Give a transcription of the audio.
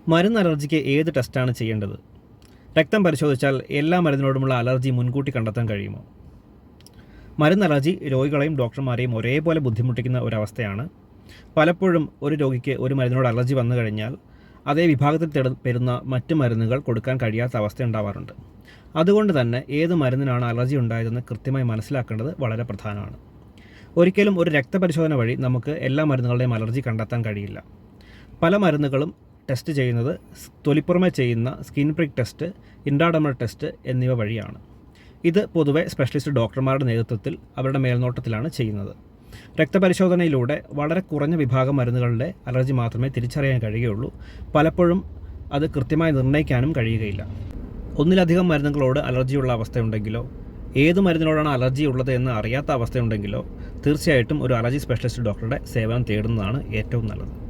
മരുന്ന് അലർജിക്ക് ഏത് ടെസ്റ്റാണ് ചെയ്യേണ്ടത്? രക്തം പരിശോധിച്ചാൽ എല്ലാ മരുന്നിനോടുമുള്ള അലർജി മുൻകൂട്ടി കണ്ടെത്താൻ കഴിയുമോ? മരുന്ന് അലർജി രോഗികളെയും ഡോക്ടർമാരെയും ഒരേപോലെ ബുദ്ധിമുട്ടിക്കുന്ന ഒരവസ്ഥയാണ്. പലപ്പോഴും ഒരു രോഗിക്ക് ഒരു മരുന്നിനോട് അലർജി വന്നു കഴിഞ്ഞാൽ അതേ വിഭാഗത്തിൽ പെടുന്ന മറ്റ് മരുന്നുകൾ കൊടുക്കാൻ കഴിയാത്ത അവസ്ഥ ഉണ്ടാവാറുണ്ട്. അതുകൊണ്ട് തന്നെ ഏത് മരുന്നിനാണ് അലർജി ഉണ്ടായതെന്ന് കൃത്യമായി മനസ്സിലാക്കേണ്ടത് വളരെ പ്രധാനമാണ്. ഒരിക്കലും ഒരു രക്തപരിശോധന വഴി നമുക്ക് എല്ലാ മരുന്നുകളുടെയും അലർജി കണ്ടെത്താൻ കഴിയില്ല. പല മരുന്നുകളും ടെസ്റ്റ് ചെയ്യുന്നത് തൊലിപ്പുറമെ ചെയ്യുന്ന skin prick test, intradermal test എന്നിവ വഴിയാണ്. ഇത് പൊതുവെ സ്പെഷ്യലിസ്റ്റ് ഡോക്ടർമാരുടെ നേതൃത്വത്തിൽ അവരുടെ മേൽനോട്ടത്തിലാണ് ചെയ്യുന്നത്. രക്തപരിശോധനയിലൂടെ വളരെ കുറഞ്ഞ വിഭാഗം മരുന്നുകളുടെ അലർജി മാത്രമേ തിരിച്ചറിയാൻ കഴിയുകയുള്ളൂ. പലപ്പോഴും അത് കൃത്യമായി നിർണ്ണയിക്കാനും കഴിയുകയില്ല. ഒന്നിലധികം മരുന്നുകളോട് അലർജിയുള്ള അവസ്ഥയുണ്ടെങ്കിലോ ഏത് മരുന്നിനോടാണ് അലർജി ഉള്ളത് എന്ന് അറിയാത്ത അവസ്ഥയുണ്ടെങ്കിലോ തീർച്ചയായിട്ടും ഒരു അലർജി സ്പെഷ്യലിസ്റ്റ് ഡോക്ടറുടെ സേവനം തേടുന്നതാണ് ഏറ്റവും നല്ലത്.